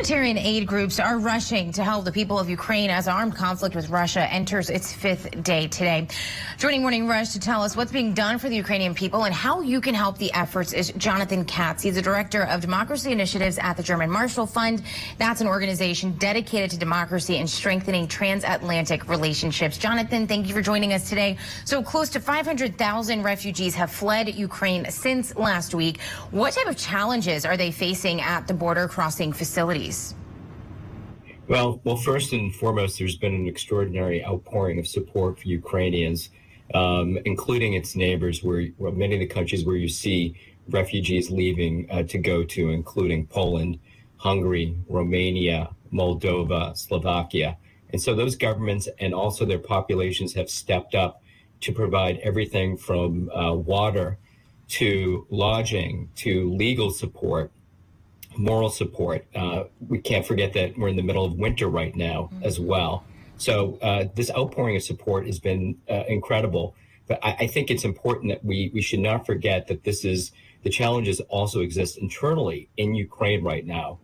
Humanitarian aid groups are rushing to help the people of Ukraine as armed conflict with Russia enters its 5th day today. Joining Morning Rush to tell us what's being done for the Ukrainian people and how you can help the efforts is Jonathan Katz. He's the director of democracy initiatives at the German Marshall Fund. That's an organization dedicated to democracy and strengthening transatlantic relationships. Jonathan, thank you for joining us today. So close to 500,000 refugees have fled Ukraine since last week. What type of challenges are they facing at the border crossing facilities? Well, first and foremost, there's been an extraordinary outpouring of support for Ukrainians, including its neighbors, where many of the countries where you see refugees leaving to go to, including Poland, Hungary, Romania, Moldova, Slovakia. And so those governments and also their populations have stepped up to provide everything from water to lodging to legal support, moral support. We can't forget that we're in the middle of winter right now as well. So this outpouring of support has been incredible. But I think it's important that we should not forget that the challenges also exist internally in Ukraine right now.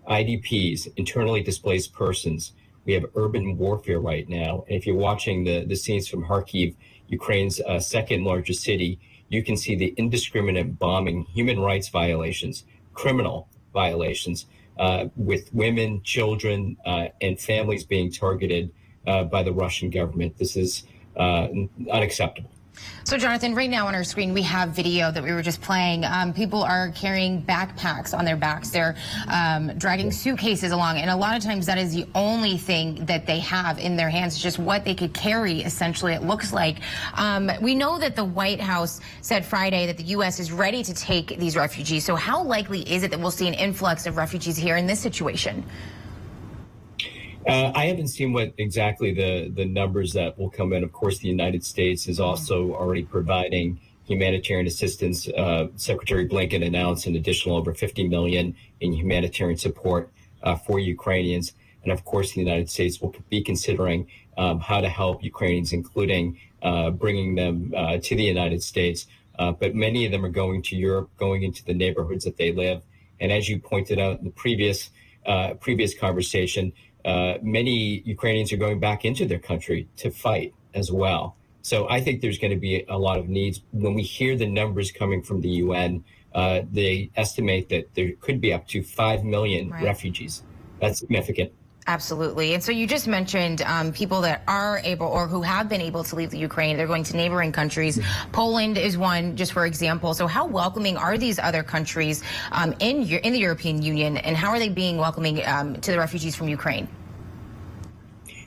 IDPs, internally displaced persons. We have urban warfare right now. And if you're watching the scenes from Kharkiv, Ukraine's second largest city, you can see the indiscriminate bombing, human rights violations, criminal violations, with women, children, and families being targeted by the Russian government. This is unacceptable. So, Jonathan, right now on our screen, we have video that we were just playing. People are carrying backpacks on their backs. They're dragging suitcases along. And a lot of times that is the only thing that they have in their hands, just what they could carry, essentially, it looks like. We know that the White House said Friday that the U.S. is ready to take these refugees. So how likely is it that we'll see an influx of refugees here in this situation? I haven't seen what exactly the numbers that will come in. Of course, the United States is also already providing humanitarian assistance. Secretary Blinken announced an additional over $50 million in humanitarian support for Ukrainians. And of course, the United States will be considering how to help Ukrainians, including bringing them to the United States. But many of them are going to Europe, going into the neighborhoods that they live. And as you pointed out in the previous conversation, many Ukrainians are going back into their country to fight as well. So I think there's going to be a lot of needs. When we hear the numbers coming from the UN, they estimate that there could be up to 5 million refugees. That's significant. Absolutely. And so you just mentioned people that are able or who have been able to leave the Ukraine. They're going to neighboring countries. Poland is one, just for example. So how welcoming are these other countries in the European Union, and how are they being welcoming to the refugees from Ukraine?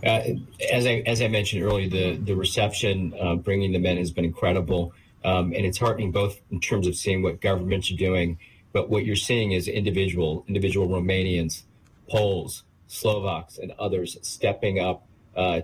As I mentioned earlier, the reception bringing them in has been incredible. And it's heartening both in terms of seeing what governments are doing, but what you're seeing is individual Romanians, Poles, Slovaks, and others stepping up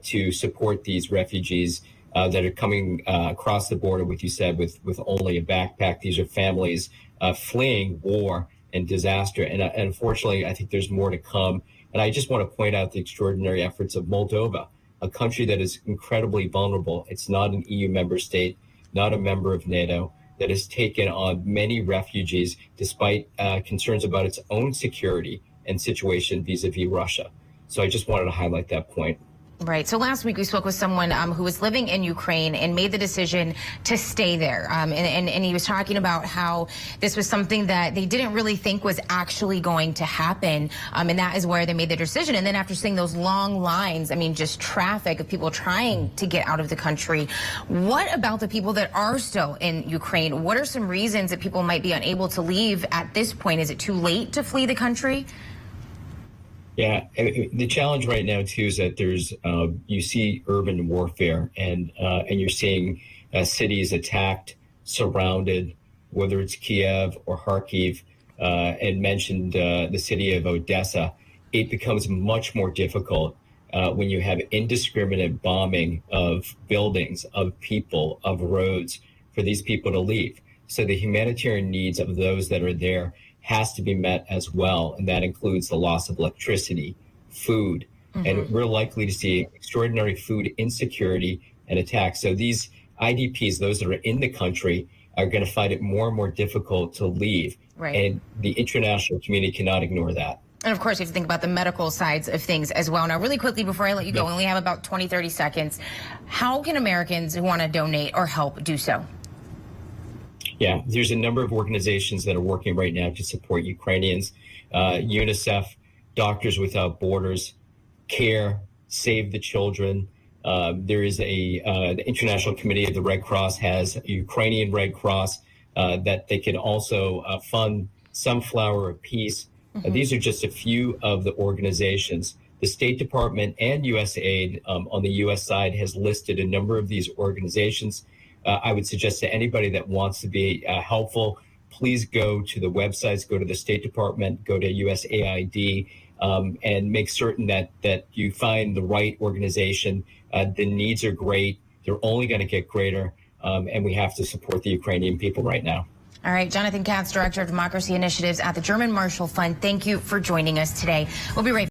to support these refugees that are coming across the border, with only a backpack. These are families fleeing war and disaster. And unfortunately, I think there's more to come. And I just want to point out the extraordinary efforts of Moldova, a country that is incredibly vulnerable. It's not an EU member state, not a member of NATO, that has taken on many refugees despite concerns about its own security and situation vis-a-vis Russia. So I just wanted to highlight that point. Right. So last week we spoke with someone who was living in Ukraine and made the decision to stay there. And he was talking about how this was something that they didn't really think was actually going to happen. And that is where they made the decision. And then after seeing those long lines, just traffic of people trying to get out of the country. What about the people that are still in Ukraine? What are some reasons that people might be unable to leave at this point? Is it too late to flee the country? Yeah, the challenge right now too is that there's you see urban warfare, and you're seeing cities attacked, surrounded, whether it's Kiev or Kharkiv, and mentioned the city of Odessa. It becomes much more difficult when you have indiscriminate bombing of buildings, of people, of roads, for these people to leave. So the humanitarian needs of those that are there has to be met as well, and that includes the loss of electricity, food, and we're likely to see extraordinary food insecurity and attacks. So these IDPs, those that are in the country, are going to find it more and more difficult to leave, and the international community cannot ignore that. And of course, you have to think about the medical sides of things as well. Now, really quickly, before I let you go, we only have about 20, 30 seconds. How can Americans who want to donate or help do so? Yeah, there's a number of organizations that are working right now to support Ukrainians. UNICEF, Doctors Without Borders, CARE, Save the Children. There is the International Committee of the Red Cross has a Ukrainian Red Cross that they can also fund Sunflower of Peace. These are just a few of the organizations. The State Department and USAID on the U.S. side has listed a number of these organizations. I would suggest to anybody that wants to be helpful, please go to the websites, go to the State Department, go to USAID, and make certain that you find the right organization. The needs are great. They're only going to get greater, and we have to support the Ukrainian people right now. All right, Jonathan Katz, Director of Democracy Initiatives at the German Marshall Fund. Thank you for joining us today. We'll be right back.